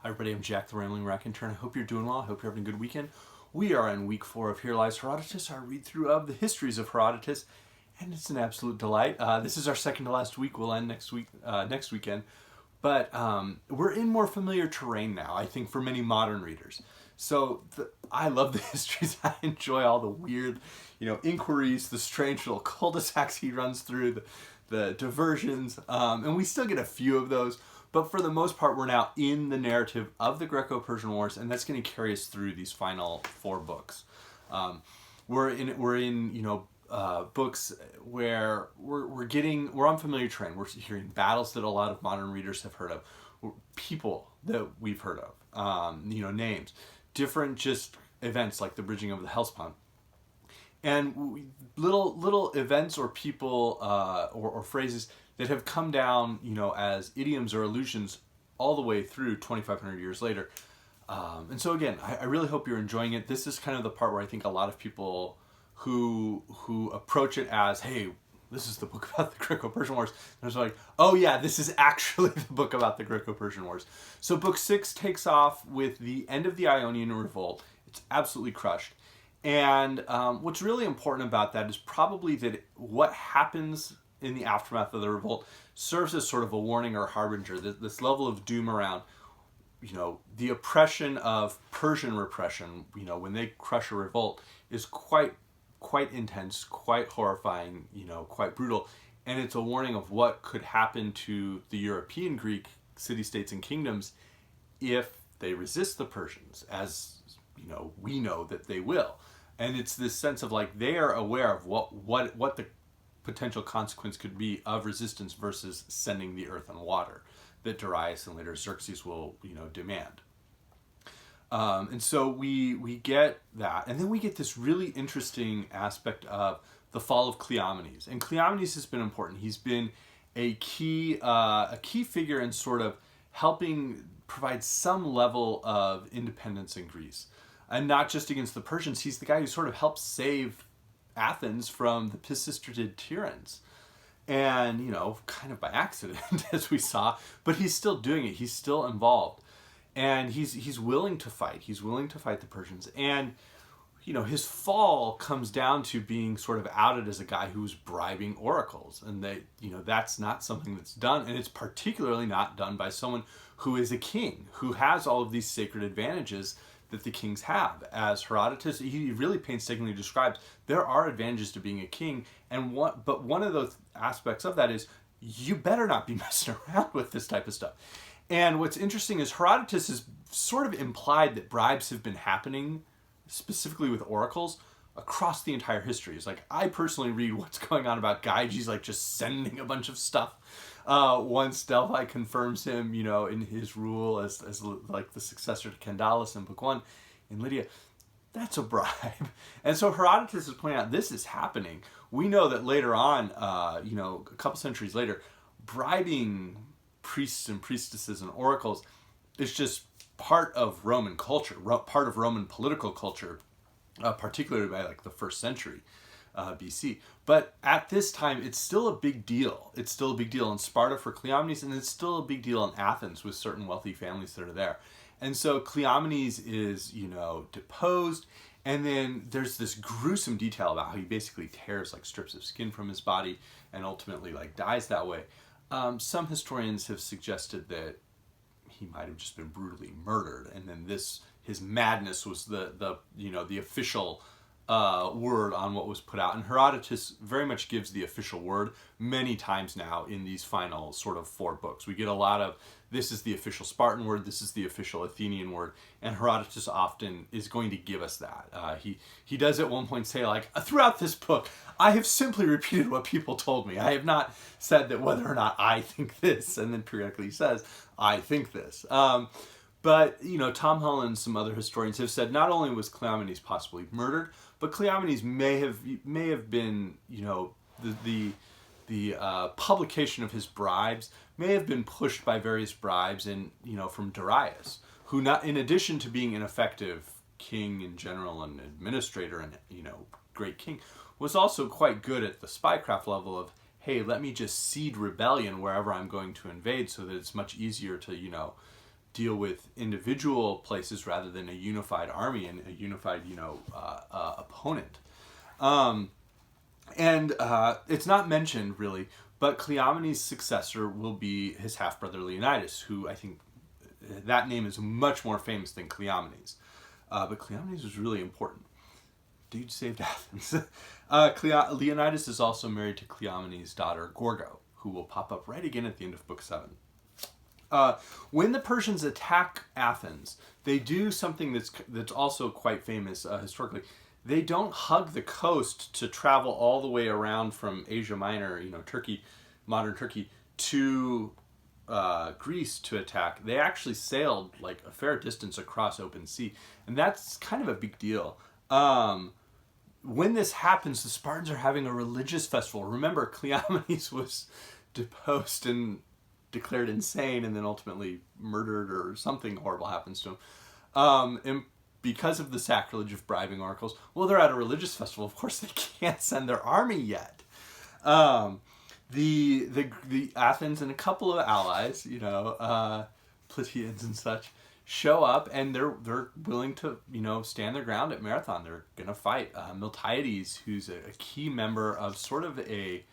Hi everybody, I'm Jack the Rambling Raconteur, and I hope you're doing well. I hope you're having a good weekend. We are in week 4 of Here Lies Herodotus, our read-through of the Histories of Herodotus, and it's an absolute delight. This is our second to last week. We'll end next weekend. But we're in more familiar terrain now, I think, for many modern readers. So I love the histories. I enjoy all the weird, inquiries, the strange little cul-de-sacs he runs through, the diversions, and we still get a few of those. But for the most part, we're now in the narrative of the Greco-Persian Wars, and that's going to carry us through these final 4 books. We're in books where we're on familiar terrain. We're hearing battles that a lot of modern readers have heard of, people that we've heard of, names, different just events like the bridging of the Hellespont, and little events or people or phrases that have come down, as idioms or allusions all the way through 2,500 years later. And so again, I really hope you're enjoying it. This is kind of the part where I think a lot of people who approach it as, hey, this is the book about the Greco-Persian Wars, there's like, oh yeah, this is actually the book about the Greco-Persian Wars. So book 6 takes off with the end of the Ionian Revolt. It's absolutely crushed. And what's really important about that is probably that what happens in the aftermath of the revolt serves as sort of a warning or harbinger. This level of doom around, the oppression of Persian repression, when they crush a revolt, is quite intense, quite horrifying, quite brutal. And it's a warning of what could happen to the European Greek city-states and kingdoms if they resist the Persians, as we know that they will. And it's this sense of like they are aware of what the potential consequence could be of resistance versus sending the earth and water that Darius and later Xerxes will demand. And so we get that, and then we get this really interesting aspect of the fall of Cleomanies. And Cleomanies has been important. He's been a key figure in sort of helping provide some level of independence in Greece, and not just against the Persians. He's the guy who sort of helped save Athens from the Pisistrid Tyrants, and kind of by accident, as we saw, but he's still doing it. He's still involved, and he's willing to fight. He's willing to fight the Persians, and his fall comes down to being sort of outed as a guy who's bribing oracles, and that's not something that's done, and it's particularly not done by someone who is a king, who has all of these sacred advantages that the kings have. As Herodotus, he really painstakingly describes, there are advantages to being a king, but one of those aspects of that is you better not be messing around with this type of stuff. And what's interesting is Herodotus has sort of implied that bribes have been happening, specifically with oracles, across the entire history. It's like, I personally read what's going on about Gyges like just sending a bunch of stuff. Once Delphi confirms him, in his rule as like the successor to Candalus in Book 1 in Lydia, that's a bribe. And so Herodotus is pointing out this is happening. We know that later on, a couple centuries later, bribing priests and priestesses and oracles is just part of Roman culture, part of Roman political culture, particularly by like the 1st century. BC. But at this time, it's still a big deal. It's still a big deal in Sparta for Cleomenes, and it's still a big deal in Athens with certain wealthy families that are there. And so Cleomenes is, deposed, and then there's this gruesome detail about how he basically tears like strips of skin from his body and ultimately like dies that way. Some historians have suggested that he might have just been brutally murdered, and then his madness was the official word on what was put out. And Herodotus very much gives the official word many times now in these final sort of 4 books. We get a lot of, this is the official Spartan word, this is the official Athenian word, and Herodotus often is going to give us that. He does at one point say, like, throughout this book, I have simply repeated what people told me. I have not said that whether or not I think this, and then periodically he says, I think this. But, Tom Hull and some other historians have said not only was Cleomenes possibly murdered, but Cleomenes may have been, the publication of his bribes may have been pushed by various bribes from Darius, who, not in addition to being an effective king in general and administrator and, great king, was also quite good at the spycraft level of, hey, let me just seed rebellion wherever I'm going to invade so that it's much easier to, deal with individual places rather than a unified army and a unified, opponent. It's not mentioned really, but Cleomenes' successor will be his half-brother Leonidas, who I think that name is much more famous than Cleomenes. But Cleomenes was really important. Dude saved Athens. Leonidas is also married to Cleomenes' daughter Gorgo, who will pop up right again at the end of Book 7. When the Persians attack Athens, they do something that's also quite famous historically. They don't hug the coast to travel all the way around from Asia Minor, Turkey, modern Turkey, to Greece to attack. They actually sailed like a fair distance across open sea, and that's kind of a big deal. When this happens, the Spartans are having a religious festival. Remember, Cleomenes was deposed and declared insane and then ultimately murdered, or something horrible happens to him. And because of the sacrilege of bribing oracles, well, they're at a religious festival. Of course, they can't send their army yet. The Athens and a couple of allies, Plataeans and such, show up, and they're willing to stand their ground at Marathon. They're gonna fight. Miltiades, who's a key member of sort of a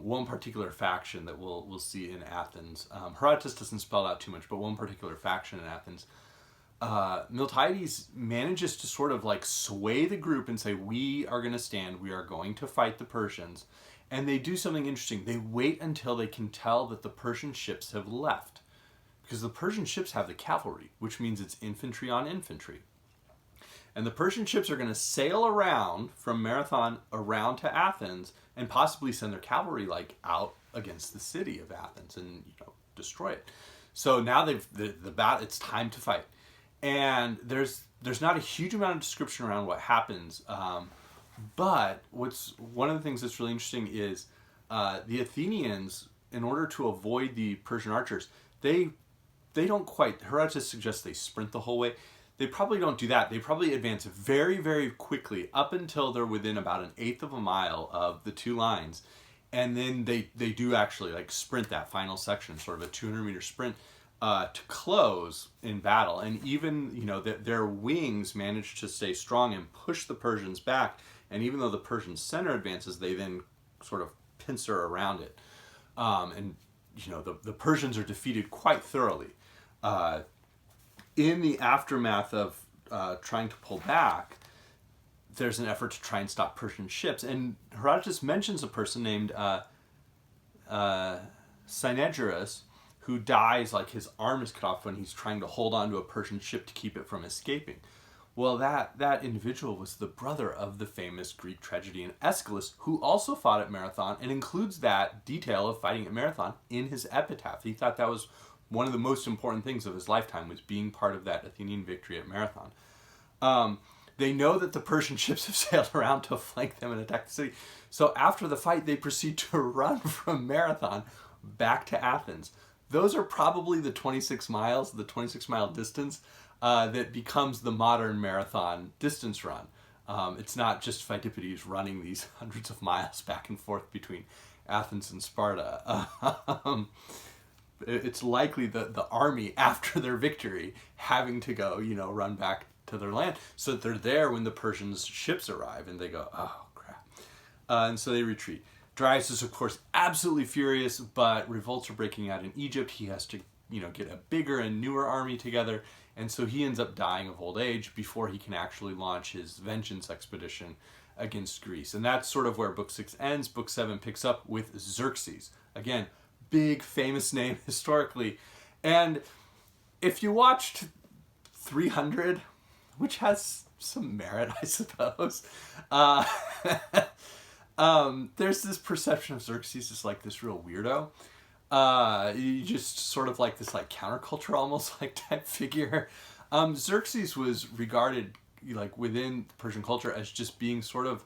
one particular faction that we'll see in Athens. Herodotus doesn't spell out too much, but one particular faction in Athens. Miltiades manages to sort of like sway the group and say, we are going to stand, we are going to fight the Persians. And they do something interesting. They wait until they can tell that the Persian ships have left. Because the Persian ships have the cavalry, which means it's infantry on infantry. And the Persian ships are going to sail around from Marathon around to Athens and possibly send their cavalry out against the city of Athens and destroy it. So now it's time to fight. And there's not a huge amount of description around what happens, but one of the things that's really interesting is the Athenians, in order to avoid the Persian archers, they don't quite. Herodotus suggests they sprint the whole way. They probably don't do that. They probably advance very, very quickly up until they're within about an eighth of a mile of the two lines, and then they do actually sprint that final section, sort of a 200-meter sprint. To close in battle, and even their wings manage to stay strong and push the Persians back. And even though the Persian center advances, they then sort of pincer around it, and the Persians are defeated quite thoroughly. In the aftermath of trying to pull back, there's an effort to try and stop Persian ships, and Herodotus mentions a person named Synegirus, who dies, his arm is cut off when he's trying to hold on to a Persian ship to keep it from escaping. Well, that individual was the brother of the famous Greek tragedian Aeschylus, who also fought at Marathon and includes that detail of fighting at Marathon in his epitaph. He thought that was one of the most important things of his lifetime, was being part of that Athenian victory at Marathon. They know that the Persian ships have sailed around to flank them and attack the city. So after the fight, they proceed to run from Marathon back to Athens. Those are probably the 26 mile distance that becomes the modern marathon distance run. It's not just Phidippides running these hundreds of miles back and forth between Athens and Sparta. It's likely the army, after their victory, having to go, run back to their land, so that they're there when the Persians' ships arrive, and they go, oh, crap. And so they retreat. Darius is, of course, absolutely furious, but revolts are breaking out in Egypt. He has to, get a bigger and newer army together, and so he ends up dying of old age before he can actually launch his vengeance expedition against Greece. And that's sort of where Book 6 ends. Book 7 picks up with Xerxes. Again, big, famous name historically. And if you watched 300, which has some merit, I suppose, there's this perception of Xerxes as this real weirdo. You just sort of this counterculture almost type figure. Xerxes was regarded within the Persian culture as just being sort of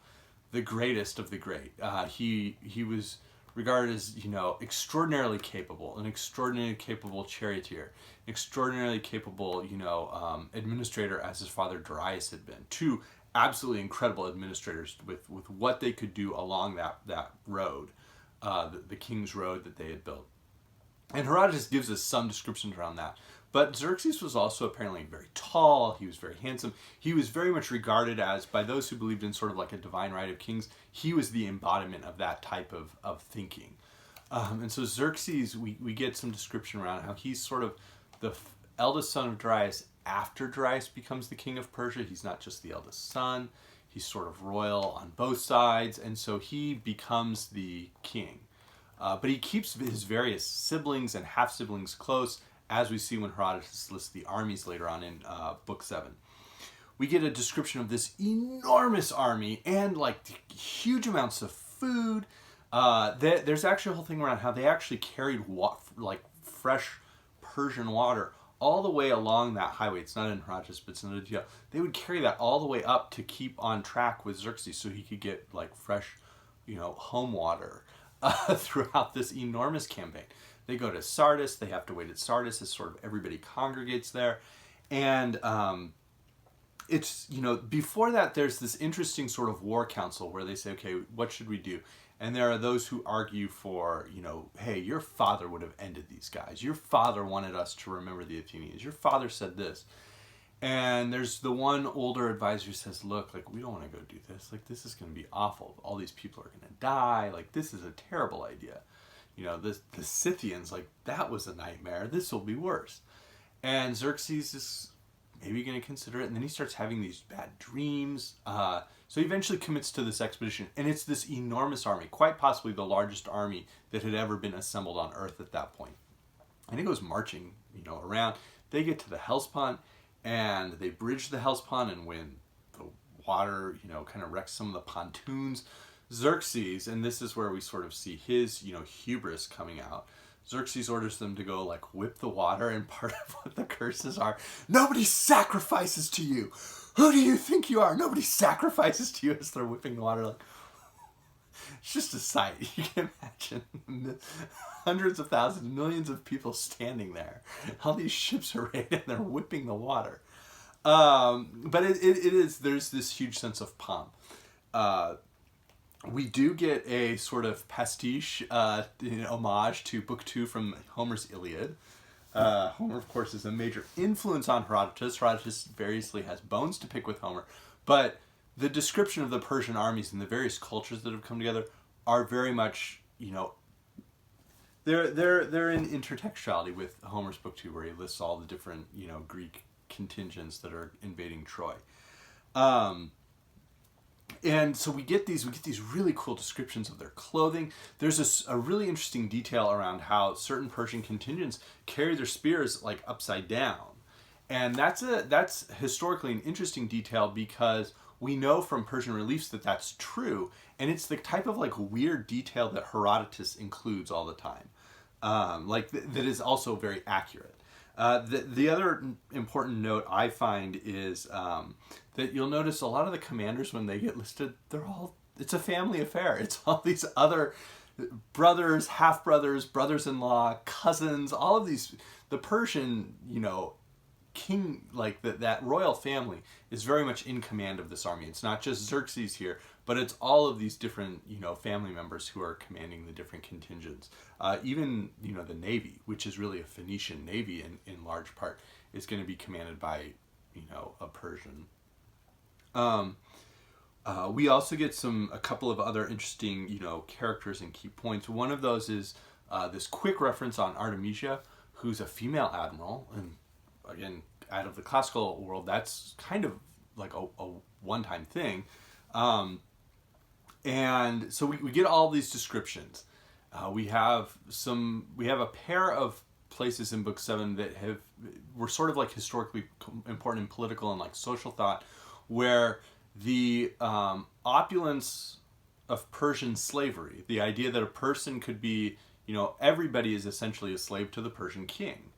the greatest of the great. He was regarded as extraordinarily capable, an extraordinarily capable charioteer, extraordinarily capable administrator, as his father Darius had been. Two absolutely incredible administrators with what they could do along that road, the King's Road that they had built. And Herodotus gives us some descriptions around that. But Xerxes was also apparently very tall. He was very handsome. He was very much regarded as, by those who believed in sort of like a divine right of kings, he was the embodiment of that type of thinking. And so Xerxes, we get some description around how he's sort of the eldest son of Darius after Darius becomes the king of Persia. He's not just the eldest son. He's sort of royal on both sides. And so he becomes the king. But he keeps his various siblings and half-siblings close, as we see when Herodotus lists the armies later on in Book 7. We get a description of this enormous army and like huge amounts of food. There's actually a whole thing around how they actually carried like fresh Persian water all the way along that highway. It's not in Herodotus, but it's in the detail. They would carry that all the way up to keep on track with Xerxes so he could get like fresh, home water throughout this enormous campaign. They go to Sardis. They have to wait at Sardis as sort of everybody congregates there. And it's, before that, there's this interesting sort of war council where they say, okay, what should we do? And there are those who argue for, hey, your father would have ended these guys. Your father wanted us to remember the Athenians. Your father said this. And there's the one older advisor who says, look, like, we don't want to go do this. Like, this is going to be awful. All these people are going to die. Like, this is a terrible idea. The Scythians, like, that was a nightmare. This will be worse. And Xerxes is maybe going to consider it. And then he starts having these bad dreams. So he eventually commits to this expedition. And it's this enormous army, quite possibly the largest army that had ever been assembled on Earth at that point. And he goes marching, around. They get to the Hellespont. And they bridge the Hellespont, and when the water, kind of wrecks some of the pontoons, Xerxes, and this is where we sort of see his, hubris coming out. Xerxes orders them to go, like, whip the water, and part of what the curses are, nobody sacrifices to you. Who do you think you are? Nobody sacrifices to you, as they're whipping the water, like, it's just a sight. You can imagine hundreds of thousands, millions of people standing there. All these ships are ready and they're whipping the water. But it is, there's this huge sense of pomp. We do get a sort of pastiche, homage to Book 2 from Homer's Iliad. Homer, of course, is a major influence on Herodotus. Herodotus variously has bones to pick with Homer. But the description of the Persian armies and the various cultures that have come together are very much, they're in intertextuality with Homer's Book 2, where he lists all the different, Greek contingents that are invading Troy. And so we get these really cool descriptions of their clothing. There's a really interesting detail around how certain Persian contingents carry their spears like upside down. And that's historically an interesting detail because we know from Persian reliefs that that's true, and it's the type of like weird detail that Herodotus includes all the time, that is also very accurate. The other important note I find is that you'll notice a lot of the commanders when they get listed, it's a family affair. It's all these other brothers, half-brothers, brothers-in-law, cousins, all of these, the Persian, king, like that royal family is very much in command of this army. It's not just Xerxes here, but it's all of these different, family members who are commanding the different contingents. Even, the Navy, which is really a Phoenician Navy in large part, is going to be commanded by, a Persian. We also get a couple of other interesting, characters and key points. One of those is this quick reference on Artemisia, who's a female admiral, and again, out of the classical world, that's kind of like a one-time thing. And so we get all these descriptions. We have a pair of places in Book 7 that were sort of like historically important in political and like social thought, where the opulence of Persian slavery, the idea that a person could be, everybody is essentially a slave to the Persian king.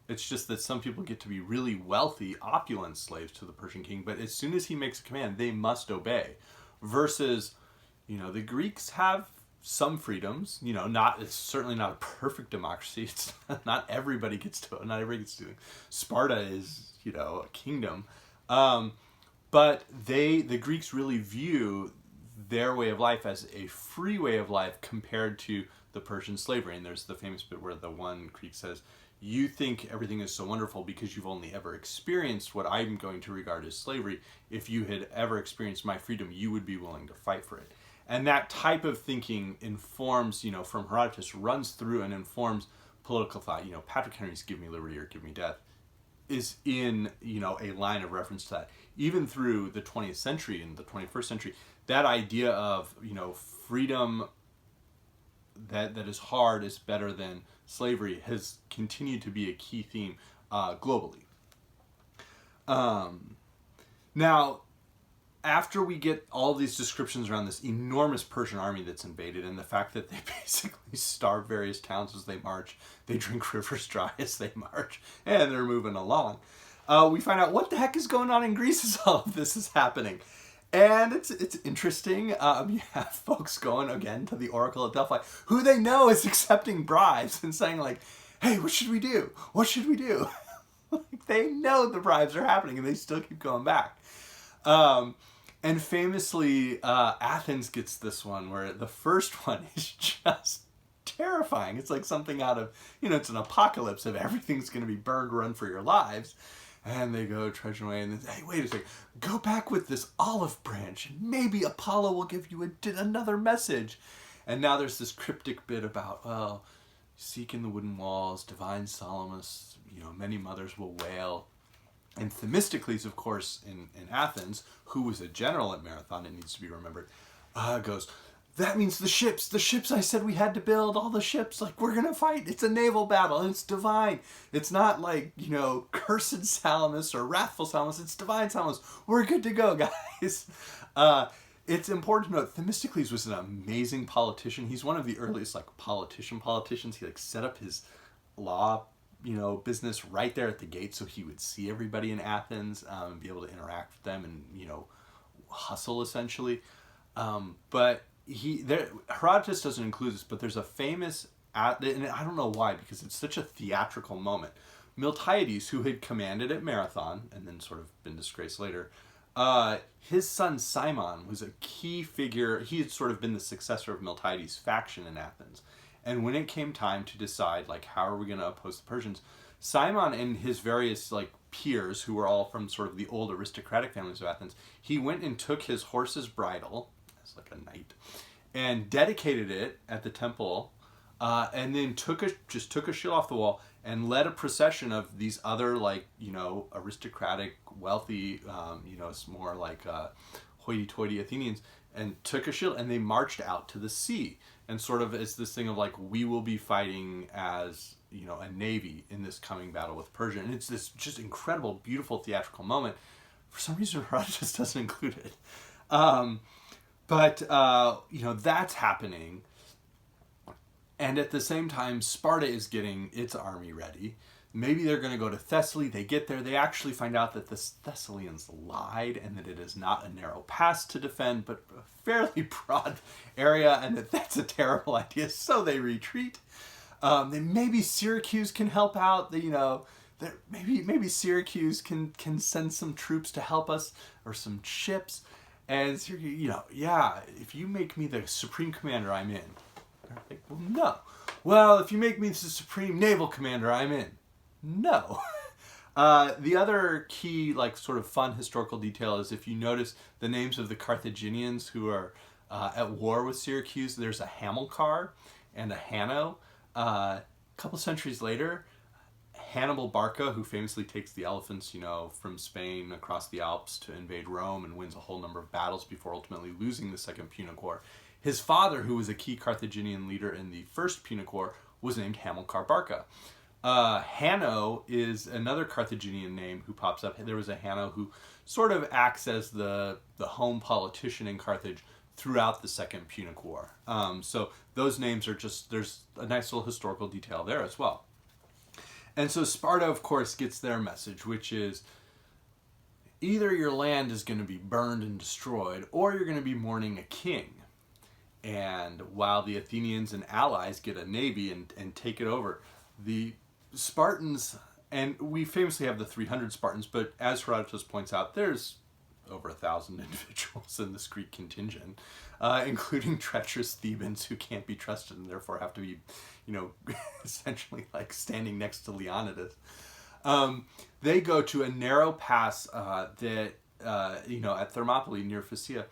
It's just that some people get to be really wealthy, opulent slaves to the Persian king, but as soon as he makes a command, they must obey. Versus, the Greeks have some freedoms, it's certainly not a perfect democracy. It's not everybody gets to it. Sparta is, a kingdom. But the Greeks really view their way of life as a free way of life compared to the Persian slavery. And there's the famous bit where the one Greek says, you think everything is so wonderful because you've only ever experienced what I'm going to regard as slavery. If you had ever experienced my freedom, you would be willing to fight for it. And that type of thinking informs, from Herodotus, runs through and informs political thought. Patrick Henry's "Give me liberty or give me death" is in, a line of reference to that. Even through the 20th century and the 21st century, that idea of, freedom that is hard is better than slavery has continued to be a key theme globally. Now, after we get all these descriptions around this enormous Persian army that's invaded and the fact that they basically starve various towns as they march, they drink rivers dry as they march, and they're moving along, we find out what the heck is going on in Greece as all of this is happening. And it's interesting. You have folks going again to the Oracle of Delphi, who they know is accepting bribes and saying like, "Hey, what should we do? What should we do?" Like, they know the bribes are happening, and they still keep going back. And famously, Athens gets this one where the first one is just terrifying. It's like something out of, it's an apocalypse of everything's going to be burned, run for your lives. And they go trudging away, and then, "Hey, wait a second, go back with this olive branch, and maybe Apollo will give you another message." And now there's this cryptic bit about, well, seek in the wooden walls, divine Salamis, many mothers will wail. And Themistocles, of course, in Athens, who was a general at Marathon, it needs to be remembered, goes, "That means the ships I said we had to build, all the ships, like, we're going to fight. It's a naval battle, and it's divine. It's not like, cursed Salamis or wrathful Salamis. It's divine Salamis. We're good to go, guys." It's important to note, Themistocles was an amazing politician. He's one of the earliest, politicians. He, set up his law, business right there at the gate so he would see everybody in Athens and be able to interact with them and, hustle, essentially. But Herodotus doesn't include this, but there's a famous, and I don't know why, because it's such a theatrical moment. Miltiades, who had commanded at Marathon and then sort of been disgraced later, his son Cimon was a key figure. He had sort of been the successor of Miltiades' faction in Athens. And when it came time to decide, how are we going to oppose the Persians, Cimon and his various, peers, who were all from sort of the old aristocratic families of Athens, he went and took his horse's bridle, as like a knight, and dedicated it at the temple, and then took a shield off the wall and led a procession of these other, aristocratic, wealthy, it's more like hoity-toity Athenians, and took a shield, and they marched out to the sea. And sort of it's this thing of we will be fighting as, a navy in this coming battle with Persia. And it's this just incredible, beautiful theatrical moment. For some reason, Herodotus doesn't include it. But that's happening. And at the same time, Sparta is getting its army ready. Maybe they're going to go to Thessaly. They get there. They actually find out that the Thessalians lied and that it is not a narrow pass to defend, but a fairly broad area, and that that's a terrible idea. So they retreat. Then maybe Syracuse can help out. Maybe Syracuse can send some troops to help us, or some ships. And Syracuse, if you make me the supreme commander, I'm in. They're like, well, no. Well, if you make me the supreme naval commander, I'm in. No. The other key, sort of fun historical detail is if you notice the names of the Carthaginians who are at war with Syracuse, there's a Hamilcar and a Hanno. A couple centuries later, Hannibal Barca, who famously takes the elephants, from Spain across the Alps to invade Rome and wins a whole number of battles before ultimately losing the Second Punic War. His father, who was a key Carthaginian leader in the First Punic War, was named Hamilcar Barca. Hanno is another Carthaginian name who pops up. There was a Hanno who sort of acts as the home politician in Carthage throughout the Second Punic War. So those names are there's a nice little historical detail there as well. And so Sparta, of course, gets their message, which is either your land is going to be burned and destroyed, or you're going to be mourning a king. And while the Athenians and allies get a navy and take it over, the Spartans, and we famously have the 300 Spartans, but as Herodotus points out, there's over 1,000 individuals in this Greek contingent, including treacherous Thebans who can't be trusted and therefore have to be, essentially like standing next to Leonidas. They go to a narrow pass that, at Thermopylae near Phaeacia,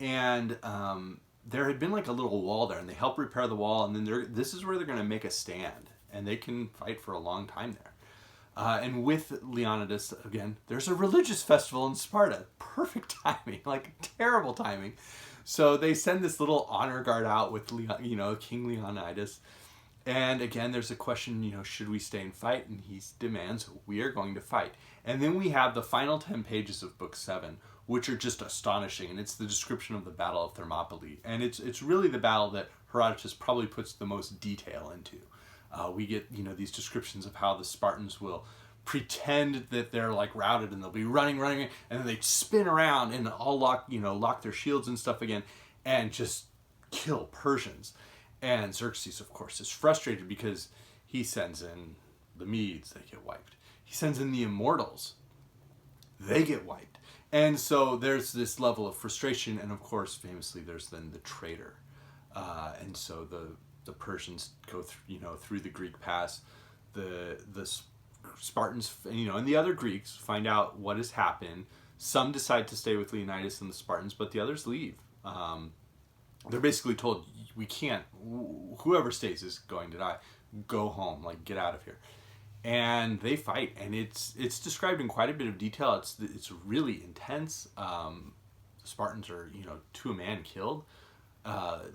and there had been like a little wall there, and they help repair the wall, and then this is where they're going to make a stand, and they can fight for a long time there. And with Leonidas, again, there's a religious festival in Sparta. Perfect timing, like terrible timing. So they send this little honor guard out with, King Leonidas. And again, there's a question, should we stay and fight? And he demands, we are going to fight. And then we have the final 10 pages of Book 7, which are just astonishing. And it's the description of the Battle of Thermopylae. And it's really the battle that Herodotus probably puts the most detail into. We get, these descriptions of how the Spartans will pretend that they're like routed and they'll be running, and then they spin around and all lock their shields and stuff again and just kill Persians. And Xerxes, of course, is frustrated because he sends in the Medes, they get wiped. He sends in the Immortals, they get wiped. And so there's this level of frustration, and of course, famously, there's then the traitor. And so the Persians go through the Greek pass. The Spartans, and the other Greeks find out what has happened. Some decide to stay with Leonidas and the Spartans, but the others leave. They're basically told, we can't, whoever stays is going to die. Go home, like get out of here. And they fight, and it's described in quite a bit of detail. It's really intense. The Spartans are, to a man killed.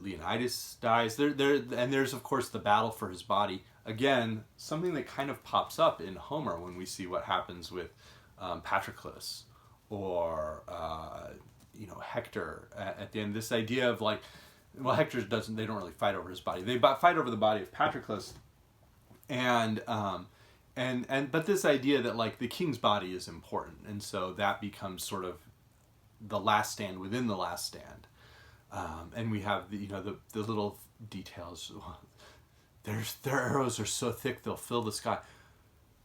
Leonidas dies. And there's of course the battle for his body. Again, something that kind of pops up in Homer when we see what happens with Patroclus or Hector at the end. This idea of like, well, Hector they don't really fight over his body. They fight over the body of Patroclus, but this idea that like the king's body is important, and so that becomes sort of the last stand within the last stand. And we have the little details. Their arrows are so thick they'll fill the sky.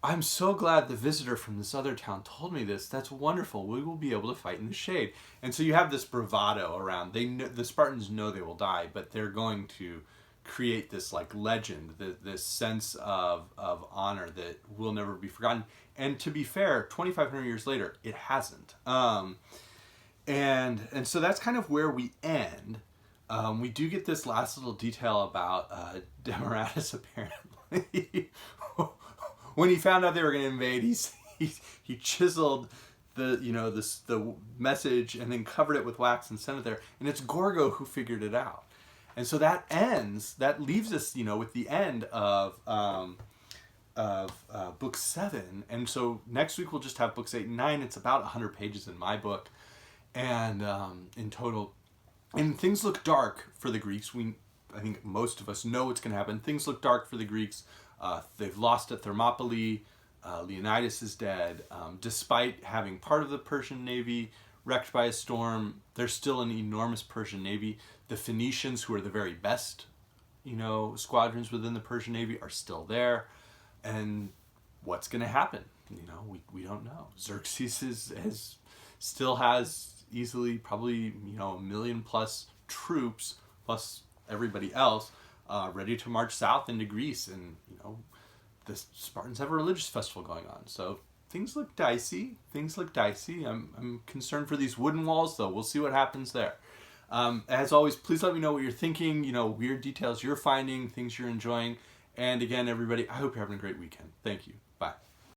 I'm so glad the visitor from this other town told me this. That's wonderful. We will be able to fight in the shade. And so you have this bravado around. The Spartans know they will die, but they're going to create this like legend, this sense of honor that will never be forgotten. And to be fair, 2,500 years later, it hasn't. And so that's kind of where we end. We do get this last little detail about Demaratus apparently. When he found out they were going to invade, he chiseled the message and then covered it with wax and sent it there. And it's Gorgo who figured it out. And so that leaves us, with the end of book 7. And so next week we'll just have books 8 and 9. It's about 100 pages in my book. And in total, and things look dark for the Greeks. I think most of us know what's going to happen. Things look dark for the Greeks. They've lost at Thermopylae. Leonidas is dead. Despite having part of the Persian navy wrecked by a storm, there's still an enormous Persian navy. The Phoenicians, who are the very best, squadrons within the Persian navy, are still there. And what's going to happen? We don't know. Xerxes still has easily probably 1 million plus troops plus everybody else ready to march south into Greece, and the Spartans have a religious festival going on, so things look dicey. I'm concerned for these wooden walls, though. We'll see what happens there. As always, please let me know what you're thinking, weird details you're finding, things you're enjoying. And again, everybody, I hope you're having a great weekend. Thank you.